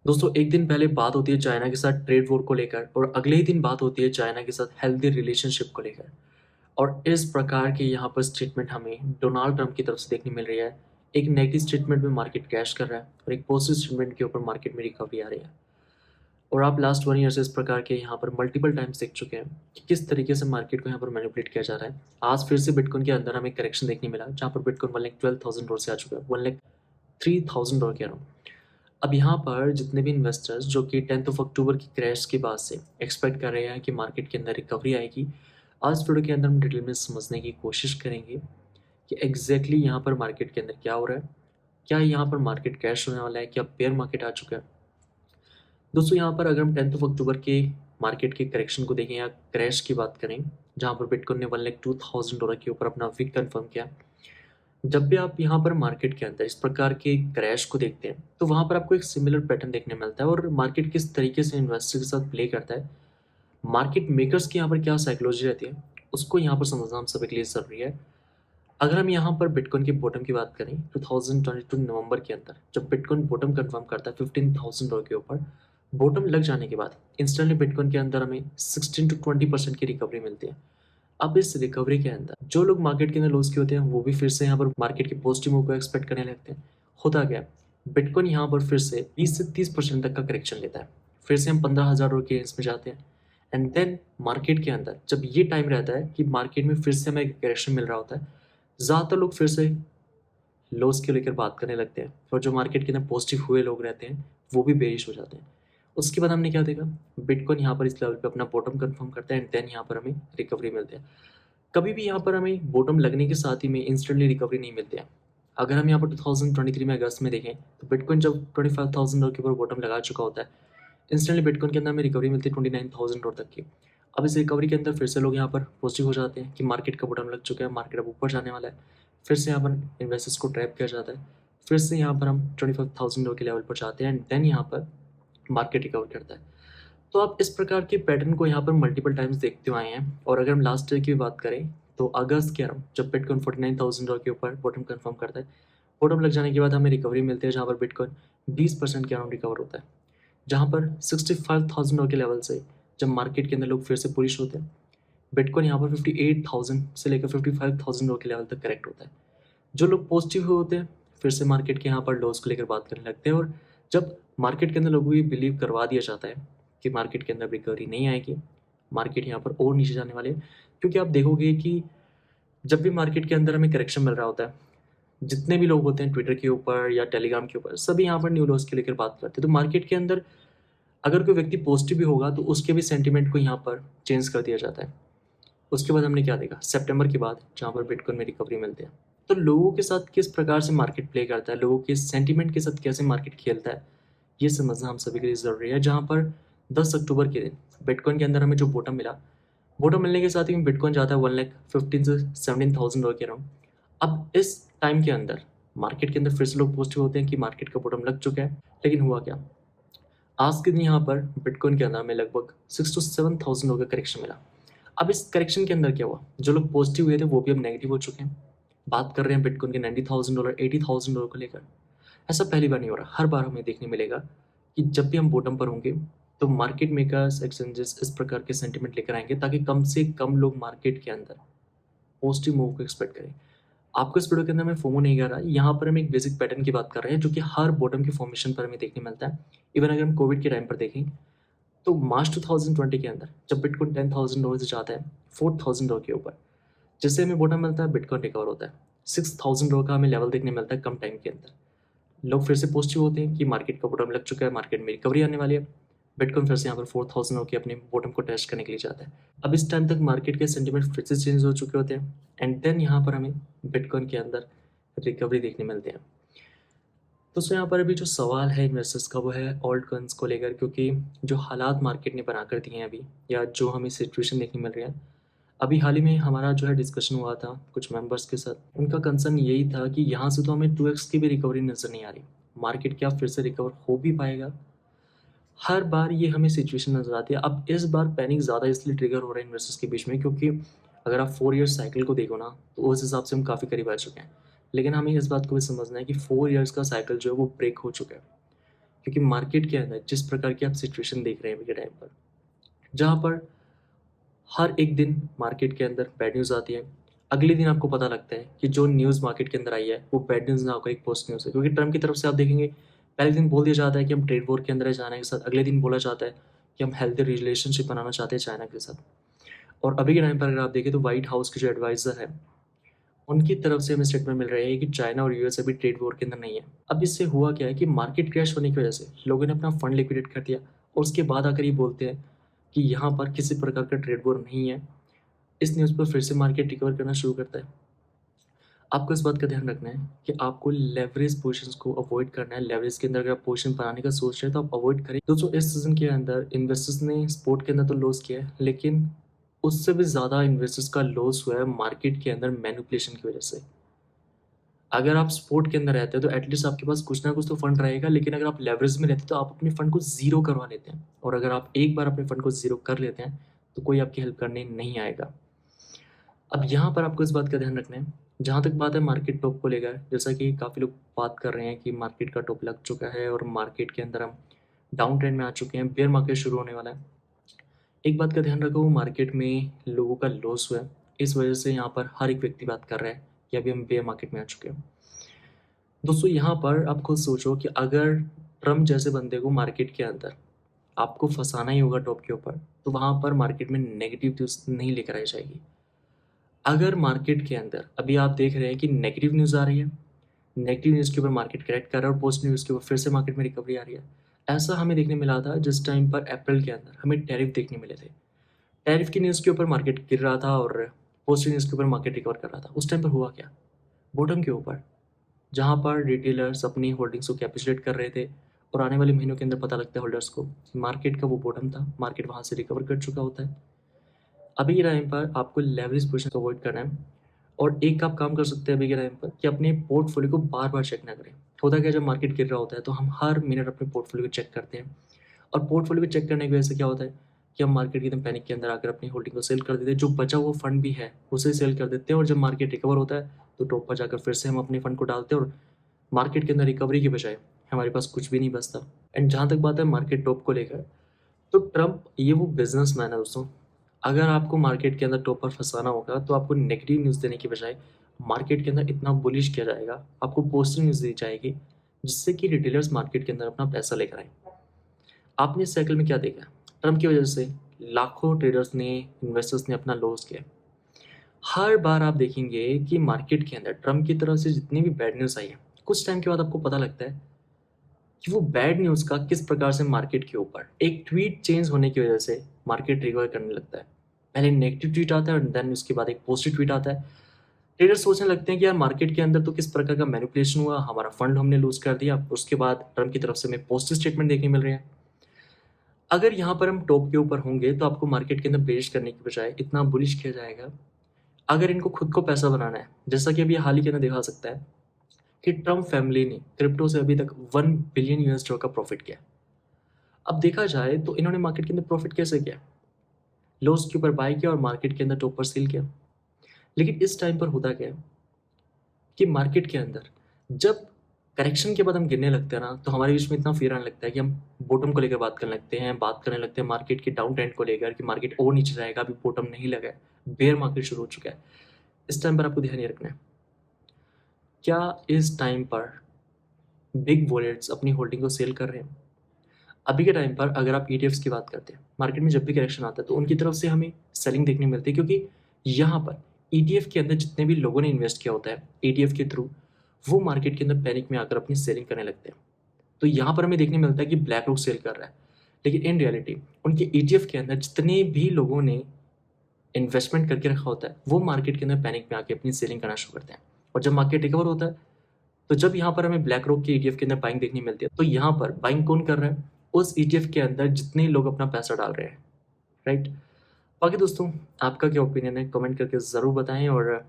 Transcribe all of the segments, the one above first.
दोस्तों एक दिन पहले बात होती है चाइना के साथ ट्रेड वॉर को लेकर और अगले ही दिन बात होती है चाइना के साथ हेल्दी रिलेशनशिप को लेकर। और इस प्रकार के यहाँ पर स्टेटमेंट हमें डोनाल्ड ट्रंप की तरफ से देखने मिल रही है। एक नेगेटिव स्टेटमेंट में मार्केट क्रैश कर रहा है और एक पॉजिटिव स्टेटमेंट के ऊपर मार्केट में रिकवरी आ रही है। और आप लास्ट 1 ईयर से इस प्रकार के यहाँ पर मल्टीपल टाइम्स देख चुके हैं कि किस तरीके से मार्केट को यहाँ पर मैनिपुलेट किया जा रहा है। आज फिर से बिटकॉइन के अंदर हमें करेक्शन देखने मिला जहाँ पर बिटकॉइन 1,12,000 से आ चुका है, 1,03,000 कह रहा हूँ। अब यहाँ पर जितने भी इन्वेस्टर्स जो कि 10 अक्टूबर की क्रैश के बाद से एक्सपेक्ट कर रहे हैं कि मार्केट के अंदर रिकवरी आएगी, आज वीडियो के अंदर हम डिटेल में समझने की कोशिश करेंगे कि एग्जैक्टली यहाँ पर मार्केट के अंदर क्या हो रहा है। क्या यहाँ पर मार्केट क्रैश होने वाला है, क्या बेयर मार्केट आ चुका है। दोस्तों यहाँ पर अगर हम 10 अक्टूबर के मार्केट के करेक्शन को देखें या क्रैश की बात करें, जहाँ पर बिटकॉइन ने $1,02,000 के ऊपर अपना वीक कन्फर्म किया। जब भी आप यहाँ पर मार्केट के अंदर इस प्रकार के क्रैश को देखते हैं तो वहाँ पर आपको एक सिमिलर पैटर्न देखने मिलता है और मार्केट किस तरीके से इन्वेस्टर के साथ प्ले करता है, मार्केट मेकर्स की यहाँ पर क्या साइकोलॉजी रहती है, उसको यहाँ पर समझना हम सभी के लिए ज़रूरी है। अगर हम यहाँ पर बिटकॉइन के बॉटम की बात करें 2022 नवंबर के अंदर जब बिटकॉइन बॉटम कंफर्म करता है $15,000 के ऊपर, बॉटम लग जाने के बाद इंस्टेंटली बिटकॉइन के अंदर हमें 16 to 20% की रिकवरी मिलती है। अब इस रिकवरी के अंदर जो लोग मार्केट के अंदर लॉस किए होते हैं वो भी फिर से यहाँ पर मार्केट के पॉजिटिव मूव को एक्सपेक्ट करने लगते हैं। होता क्या है, बिटकॉइन यहाँ पर फिर से 20 से 30% तक का करेक्शन लेता है, फिर से हम 15,000 के रेंज में जाते हैं। एंड देन मार्केट के अंदर जब ये टाइम रहता है कि मार्केट में फिर से हमें करेक्शन मिल रहा होता है, ज़्यादातर लोग फिर से लॉस को लेकर बात करने लगते हैं और जो मार्केट के अंदर पॉजिटिव हुए लोग रहते हैं वो भी बेरिश हो जाते हैं। उसके बाद हमने क्या देखा, बिटकॉइन यहाँ पर इस लेवल पे अपना बॉटम कंफर्म करता है एंड देन यहाँ पर हमें रिकवरी मिलती है। कभी भी यहाँ पर हमें बॉटम लगने के साथ ही में इंस्टेंटली रिकवरी नहीं मिलती है। अगर हम यहाँ पर 2023 में अगस्त में देखें तो बिटकॉइन जब 25,000 के ऊपर बॉटम लगा चुका होता है, इंस्टेंटली बिटकॉइन के अंदर हमें रिकवरी मिलती है 29,000 तक की। अब इस रिकवरी के अंदर फिर से लोग यहाँ पर पॉजिटिव हो जाते हैं कि मार्केट का बॉटम लग चुका है, मार्केट अब ऊपर जाने वाला है। फिर से यहाँ पर इन्वेस्टर्स को ट्रैप किया जाता है, फिर से यहाँ पर हम 25,000 के लेवल पर जाते हैं एंड देन यहाँ पर मार्केट रिकवर करता है। तो आप इस प्रकार के पैटर्न को यहाँ पर मल्टीपल टाइम्स देखते हुए आए हैं। और अगर हम लास्ट ईयर की बात करें तो अगस्त के अराउंड जब बिटकॉइन 49,000 के ऊपर बॉटम कंफर्म करता है, बॉटम लग जाने के बाद हमें रिकवरी मिलती है जहाँ पर बिटकॉइन 20% के अराउंड रिकवर होता है, जहाँ पर 65,000 के लेवल से जब मार्केट के अंदर लोग फिर से पुलिश होते हैं, बिटकॉइन यहाँ पर 58,000 से लेकर 55,000 के लेवल तक करेक्ट होता है। जो लोग पॉजिटिव हुए होते हैं फिर से मार्केट के यहाँ पर लॉस को लेकर बात करने लगते हैं। और जब मार्केट के अंदर लोगों को ये बिलीव करवा दिया जाता है कि मार्केट के अंदर रिकवरी नहीं आएगी, मार्केट यहाँ पर और नीचे जाने वाले हैं, क्योंकि आप देखोगे कि जब भी मार्केट के अंदर हमें करेक्शन मिल रहा होता है, जितने भी लोग होते हैं ट्विटर के ऊपर या टेलीग्राम के ऊपर सभी यहाँ पर न्यू लॉस के लेकर बात करते हैं। तो मार्केट के अंदर अगर कोई व्यक्ति पॉजिटिव भी होगा तो उसके भी सेंटिमेंट को यहाँ पर चेंज कर दिया जाता है। उसके बाद हमने क्या देखा सितंबर के बाद जहाँ पर बिटकॉइन में रिकवरी मिलती है। तो लोगों के साथ किस प्रकार से मार्केट प्ले करता है, लोगों के सेंटिमेंट के साथ कैसे मार्केट खेलता है, ये समझना हम सभी के लिए ज़रूरी है। जहाँ पर 10 अक्टूबर के दिन बिटकॉइन के अंदर हमें जो बॉटम मिला, बॉटम मिलने के साथ ही बिटकॉइन जाता है 1,15,000 से 17,000 के अराउंड। अब इस टाइम के अंदर मार्केट के अंदर फिर से लोग पॉजिटिव होते हैं कि मार्केट का बॉटम लग चुका है, लेकिन हुआ क्या, आज के दिन यहाँ पर बिटकॉइन के अंदर हमें लगभग 6 to 7,000 का करेक्शन मिला। अब इस करेक्शन के अंदर क्या हुआ, जो लोग पॉजिटिव हुए थे वो भी अब नेगेटिव हो चुके हैं। बात कर रहे हैं बिटकॉइन के $90,000 $80,000 को लेकर। ऐसा पहली बार नहीं हो रहा, हर बार हमें देखने मिलेगा कि जब भी हम बॉटम पर होंगे तो मार्केट मेकर्स एक्सचेंजेस इस प्रकार के सेंटिमेंट लेकर आएंगे ताकि कम से कम लोग मार्केट के अंदर पॉजिटिव मूव को एक्सपेक्ट करें। आपको इस वीडियो के अंदर मैं फोमो नहीं कर रहा, यहाँ पर हम एक बेसिक पैटर्न की बात कर रहे हैं जो कि हर बॉटम की फॉर्मेशन पर हमें देखने मिलता है। इवन अगर हम कोविड के टाइम पर देखें तो मार्च 2020 के अंदर जब बिटकॉइन $10,000 से जाता है 4,000 के ऊपर, जिससे हमें बॉटम मिलता है, बिटकॉइन रिकवर होता है, $6,000 का हमें लेवल देखने मिलता है कम टाइम के अंदर। लोग फिर से पॉजिटिव होते हैं कि मार्केट का बॉटम लग चुका है, मार्केट में रिकवरी आने वाली है। बिटकॉइन फिर से यहाँ पर 4,000 के अपने बॉटम को टेस्ट करने के लिए जाता है। अब इस टाइम तक मार्केट के सेंटिमेंट फिर से चेंज हो चुके होते हैं एंड देन यहाँ पर हमें बिटकॉइन के अंदर रिकवरी देखने मिलते हैं। दोस्तों यहाँ पर अभी जो सवाल है इन्वेस्टर्स का वो है ऑल्ट कॉइन्स को लेकर, क्योंकि जो हालात मार्केट ने बना कर दिए हैं अभी, या जो हमें सिचुएशन देखने मिल रही है, अभी हाल ही में हमारा जो है डिस्कशन हुआ था कुछ मेंबर्स के साथ। उनका कंसर्न यही था कि यहाँ से तो हमें 2x की भी रिकवरी नज़र नहीं आ रही, मार्केट क्या फिर से रिकवर हो भी पाएगा। हर बार ये हमें सिचुएशन नज़र आती है। अब इस बार पैनिक ज़्यादा इसलिए ट्रिगर हो रहा है इन्वेस्टर्स के बीच में क्योंकि अगर आप 4 ईयर साइकिल को देखो ना तो उस हिसाब से हम काफ़ी करीब आ चुके हैं। लेकिन हमें इस बात को भी समझना है कि 4 ईयर्स का साइकिल जो है वो ब्रेक हो चुका है, क्योंकि मार्केट के अंदर जिस प्रकार की आप सिचुएशन देख रहे हैं अभी के टाइम पर, जहाँ पर हर एक दिन मार्केट के अंदर बैड न्यूज़ आती है, अगले दिन आपको पता लगता है कि जो न्यूज़ मार्केट के अंदर आई है वो बैड न्यूज़ ना होकर एक पोस्ट न्यूज़ है, क्योंकि ट्रम्प की तरफ से आप देखेंगे पहले दिन बोल दिया जाता है कि हम ट्रेड वॉर के अंदर है चाइना के साथ, अगले दिन बोला जाता है कि हम हेल्दी रिलेशनशिप बनाना चाहते हैं चाइना के साथ। और अभी के टाइम पर अगर आप देखें तो व्हाइट हाउस के जो एडवाइज़र है उनकी तरफ से हमें स्टेटमेंट मिल रही है कि चाइना और यूएस अभी ट्रेड वॉर के अंदर नहीं है। अब इससे हुआ क्या है कि मार्केट क्रैश होने की वजह से लोगों ने अपना फंड लिक्विडेट कर दिया और उसके बाद आकर ये बोलते हैं कि यहाँ पर किसी प्रकार का ट्रेड वॉर नहीं है। इस न्यूज़ पर फिर से मार्केट रिकवर करना शुरू करता है। आपको इस बात का ध्यान रखना है कि आपको लेवरेज पोजीशंस को अवॉइड करना है। लेवरेज के अंदर अगर आप पोजीशन बनाने का सोच रहे हैं तो आप अवॉइड करें। दोस्तों इस सीजन के अंदर इन्वेस्टर्स ने स्पोर्ट के अंदर तो लॉस किया है, लेकिन उससे भी ज़्यादा इन्वेस्टर्स का लॉस हुआ है मार्केट के अंदर मैनिपुलेशन की वजह से। अगर आप स्पोर्ट के अंदर रहते हैं तो एटलीस्ट आपके पास कुछ ना कुछ तो फंड रहेगा, लेकिन अगर आप लेवरेज में रहते हैं तो आप अपने फंड को ज़ीरो करवा लेते हैं, और अगर आप एक बार अपने फंड को ज़ीरो कर लेते हैं तो कोई आपकी हेल्प करने नहीं आएगा। अब यहाँ पर आपको इस बात का ध्यान रखना है, जहाँ तक बात है मार्केट टॉप को लेकर, जैसा कि काफ़ी लोग बात कर रहे हैं कि मार्केट का टॉप लग चुका है और मार्केट के अंदर हम डाउन ट्रेंड में आ चुके हैं, बेयर मार्केट शुरू होने वाला है। एक बात का ध्यान रखो, मार्केट में लोगों का लॉस हुआ है, इस वजह से यहाँ पर हर एक व्यक्ति बात कर रहा है कि अभी हम बेयर मार्केट में आ चुके हैं। दोस्तों यहाँ पर आप खुद सोचो कि अगर ट्रम्प जैसे बंदे को मार्केट के अंदर आपको फंसाना ही होगा टॉप के ऊपर, तो वहाँ पर मार्केट में नेगेटिव न्यूज़ नहीं लेकर आई जाएगी। अगर मार्केट के अंदर अभी आप देख रहे हैं कि नेगेटिव न्यूज़ आ रही है, नेगेटिव न्यूज़ के ऊपर मार्केट करेक्ट कर रहा है और पॉजिटिव न्यूज़ के ऊपर फिर से मार्केट में रिकवरी आ रही है। ऐसा हमें देखने मिला था जिस टाइम पर अप्रैल के अंदर हमें टैरिफ देखने मिले थे। टैरिफ की न्यूज़ के ऊपर मार्केट गिर रहा था और पॉजिटिव न्यूज़ के ऊपर मार्केट रिकवर कर रहा था। उस टाइम पर हुआ क्या? बॉटम के ऊपर, जहाँ पर रिटेलर्स अपनी होल्डिंग्स को कैपिचुलेट कर रहे थे और आने वाले महीनों के अंदर पता लगता है होल्डर्स को मार्केट का वो बॉटम था, मार्केट वहाँ से रिकवर कर चुका होता है। अभी के टाइम पर आपको लेवरेज पोजीशन को अवॉइड करना है, और एक आप काम कर सकते हैं अभी के टाइम पर कि अपने पोर्टफोलियो को बार-बार चेक ना करें। होता क्या है, जब मार्केट गिर रहा होता है तो हम हर मिनट अपने पोर्टफोलियो को चेक करते हैं, और पोर्टफोलियो को चेक करने की वजह से क्या होता है कि हम मार्केट की एकदम पैनिक के अंदर आकर अपनी होल्डिंग को सेल कर देते हैं। जो बचा हुआ फंड भी है उसे सेल कर देते हैं, और जब मार्केट रिकवर होता है तो टॉप पर जाकर फिर से हम अपने फंड को डालते हैं और मार्केट के अंदर रिकवरी की बजाय हमारे पास कुछ भी नहीं बचता। एंड जहाँ तक बात है मार्केट टॉप को लेकर, तो ट्रम्प ये वो बिजनेसमैन है दोस्तों। अगर आपको मार्केट के अंदर टॉप पर फंसाना होगा तो आपको नेगेटिव न्यूज़ देने की बजाय मार्केट के अंदर इतना बुलिश किया जाएगा, आपको पॉजिटिव न्यूज़ दी जाएगी, जिससे कि रिटेलर्स मार्केट के अंदर अपना पैसा लेकर आए। आपने इस साइकिल में क्या देखा? ट्रम्प की वजह से लाखों ट्रेडर्स ने, इन्वेस्टर्स ने अपना लॉस किया। हर बार आप देखेंगे कि मार्केट के अंदर ट्रम्प की तरफ से जितनी भी बैड न्यूज़ आई है, कुछ टाइम के बाद आपको पता लगता है कि वो बैड न्यूज़ का किस प्रकार से मार्केट के ऊपर एक ट्वीट चेंज होने की वजह से मार्केट रिकवर करने लगता है। पहले नेगेटिव ट्वीट आता है और देन उसके बाद एक पॉजिटिव ट्वीट आता है। ट्रेडर्स सोचने लगते हैं कि यार मार्केट के अंदर तो किस प्रकार का मैनिपुलेशन हुआ, हमारा फंड हमने लूज कर दिया। उसके बाद ट्रम्प की तरफ से हमें पॉजिटिव स्टेटमेंट देखने मिल रहे हैं। अगर यहाँ पर हम टॉप के ऊपर होंगे तो आपको मार्केट के अंदर बेरिश करने की बजाय इतना बुलिश किया जाएगा। अगर इनको खुद को पैसा बनाना है, जैसा कि अभी हाल ही के अंदर दिखा सकता है कि ट्रम्प फैमिली ने क्रिप्टो से अभी तक 1 बिलियन यूएस डॉलर का प्रॉफिट किया। अब देखा जाए तो इन्होंने मार्केट के अंदर प्रॉफिट कैसे किया? लॉस के ऊपर बाय किया और मार्केट के अंदर टॉप पर सेल किया। लेकिन इस टाइम पर होता क्या है कि मार्केट के अंदर जब करेक्शन के बाद हम गिरने लगते हैं ना, तो हमारे बीच में इतना फियर आने लगता है कि हम बॉटम को लेकर बात करने लगते हैं, बात करने लगते हैं मार्केट के डाउन ट्रेंड को लेकर कि मार्केट और नीचे जाएगा, अभी बॉटम नहीं लगा है, बेयर मार्केट शुरू हो चुका है। इस टाइम पर आपको ध्यान ये रखना है, क्या इस टाइम पर बिग वॉलेट्स अपनी होल्डिंग को सेल कर रहे हैं? अभी के टाइम पर अगर आप ईटीएफ्स की बात करते हैं, मार्केट में जब भी करेक्शन आता है तो उनकी तरफ से हमें सेलिंग देखने मिलती है, क्योंकि यहाँ पर ईटीएफ के अंदर जितने भी लोगों ने इन्वेस्ट किया होता है ईटीएफ के थ्रू, वो मार्केट के अंदर पैनिक में आकर अपनी सेलिंग करने लगते हैं। तो यहाँ पर हमें देखने मिलता है कि ब्लैक रॉक सेल कर रहा है, लेकिन इन रियलिटी उनके ईटीएफ के अंदर जितने भी लोगों ने इन्वेस्टमेंट करके रखा होता है वो मार्केट के अंदर पैनिक में आके अपनी सेलिंग करना शुरू करते हैं। और जब मार्केट रिकवर होता है तो जब यहाँ पर हमें ब्लैक रॉक के ईटीएफ के अंदर बाइंग देखने मिलती है, तो यहाँ पर बाइंग कौन कर रहा है? उस ईटीएफ के अंदर जितने लोग अपना पैसा डाल रहे हैं, राइट। बाकी दोस्तों आपका क्या ओपिनियन है, कमेंट करके ज़रूर बताएं, और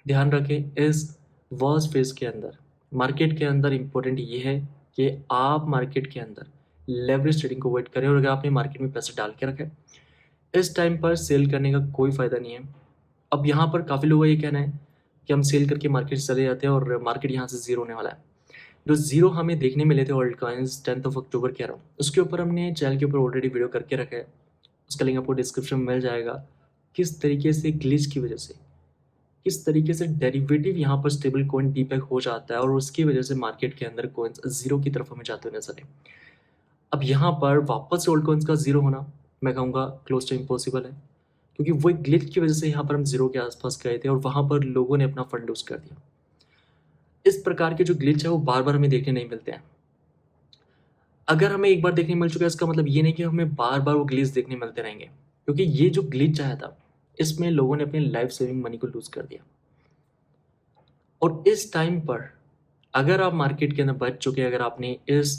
ध्यान रखें इस वर्स्ट फेज के अंदर मार्केट के अंदर इम्पोर्टेंट ये है कि आप मार्केट के अंदर लेवरेज ट्रेडिंग को अवॉइड करें, और अगर आपने मार्केट में पैसा डाल के रखा है इस टाइम पर सेल करने का कोई फ़ायदा नहीं है। अब यहाँ पर काफ़ी लोगों का ये कहना है कि हम सेल करके मार्केट से चले जाते हैं और मार्केट यहाँ से ज़ीरो होने वाला है। जो ज़ीरो हमें देखने मिले थे world coins 10th of October के अराउंड, उसके ऊपर हमने चैनल के ऊपर ऑलरेडी वीडियो करके रखा है, उसका लिंक आपको डिस्क्रिप्शन में मिल जाएगा। किस तरीके से ग्लिच की वजह से, किस तरीके से डेरिवेटिव यहाँ पर स्टेबल कॉइन डीपेक हो जाता है और उसकी वजह से मार्केट के अंदर कॉइन्स ज़ीरो की तरफ हमें जाते हुए नजर आए। अब यहाँ पर वापस से ओल्ड कॉइन्स का ज़ीरो होना मैं कहूँगा क्लोज टू इम्पॉसिबल है, क्योंकि वो एक ग्लिच की वजह से यहाँ पर हम ज़ीरो के आसपास गए थे और वहाँ पर लोगों ने अपना फंड लूज कर दिया। इस प्रकार के जो ग्लिच है वो बार बार हमें देखने नहीं मिलते हैं। अगर हमें एक बार देखने मिल चुका है इसका मतलब ये नहीं कि हमें बार बार वो ग्लिच देखने मिलते रहेंगे, क्योंकि ये जो ग्लिच आया था इसमें लोगों ने अपनी लाइफ सेविंग मनी को लूज कर दिया। और इस टाइम पर अगर आप मार्केट के अंदर बच चुके हैं, अगर आपने इस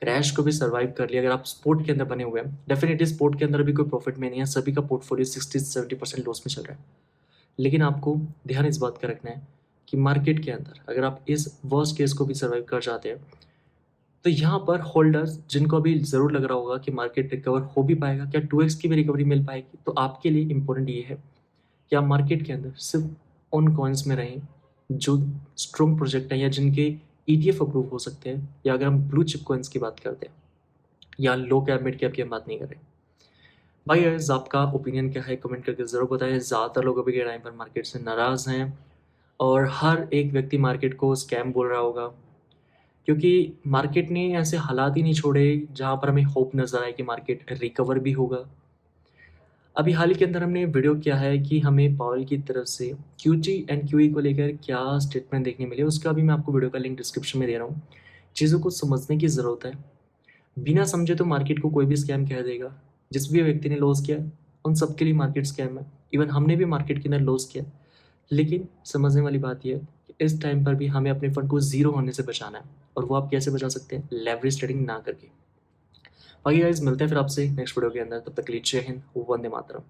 क्रैश को भी सर्वाइव कर लिया, अगर आप स्पोर्ट के अंदर बने हुए हैं, डेफिनेटली स्पोर्ट के अंदर अभी कोई प्रॉफिट में नहीं है, सभी का पोर्टफोलियो 60-70% लॉस में चल रहा है। लेकिन आपको ध्यान इस बात का रखना है कि मार्केट के अंदर अगर आप इस वर्स्ट केस को भी सर्वाइव कर जाते हैं तो यहाँ पर होल्डर्स जिनको अभी ज़रूर लग रहा होगा कि मार्केट रिकवर हो भी पाएगा, क्या 2x की भी रिकवरी मिल पाएगी, तो आपके लिए इंपॉर्टेंट ये है कि आप मार्केट के अंदर सिर्फ उन कॉइन्स में रहें जो स्ट्रॉन्ग प्रोजेक्ट हैं या जिनके ETF अप्रूव हो सकते हैं, या अगर हम ब्लू चिप कॉइन्स की बात करते हैं या लो कैप मिड कैप की हम बात नहीं कर रहे। भाई गाइस, आपका ओपिनियन क्या है कमेंट करके ज़रूर बताएं। ज़्यादातर लोग अभी के टाइम पर मार्केट से नाराज़ हैं और हर एक व्यक्ति मार्केट को स्कैम बोल रहा होगा, क्योंकि मार्केट ने ऐसे हालात ही नहीं छोड़े जहाँ पर हमें होप नज़र आए कि मार्केट रिकवर भी होगा। अभी हाल ही के अंदर हमने वीडियो किया है कि हमें पावेल की तरफ से QT एंड QE को लेकर क्या स्टेटमेंट देखने मिले, उसका भी मैं आपको वीडियो का लिंक डिस्क्रिप्शन में दे रहा हूँ। चीज़ों को समझने की ज़रूरत है, बिना समझे तो मार्केट को कोई भी स्कैम कह देगा। जिस भी व्यक्ति ने लॉस किया उन सबके लिए मार्केट स्कैम है, इवन हमने भी मार्केट के अंदर लॉस किया। लेकिन समझने वाली बात यह है कि इस टाइम पर भी हमें अपने फंड को ज़ीरो होने से बचाना है, और वो आप कैसे बचा सकते हैं, लेवरेज ट्रेडिंग ना करके। बाकी गाइस, मिलते हैं फिर आपसे नेक्स्ट वीडियो के अंदर, तब तक के लिए जय हिंद, वंदे मातरम।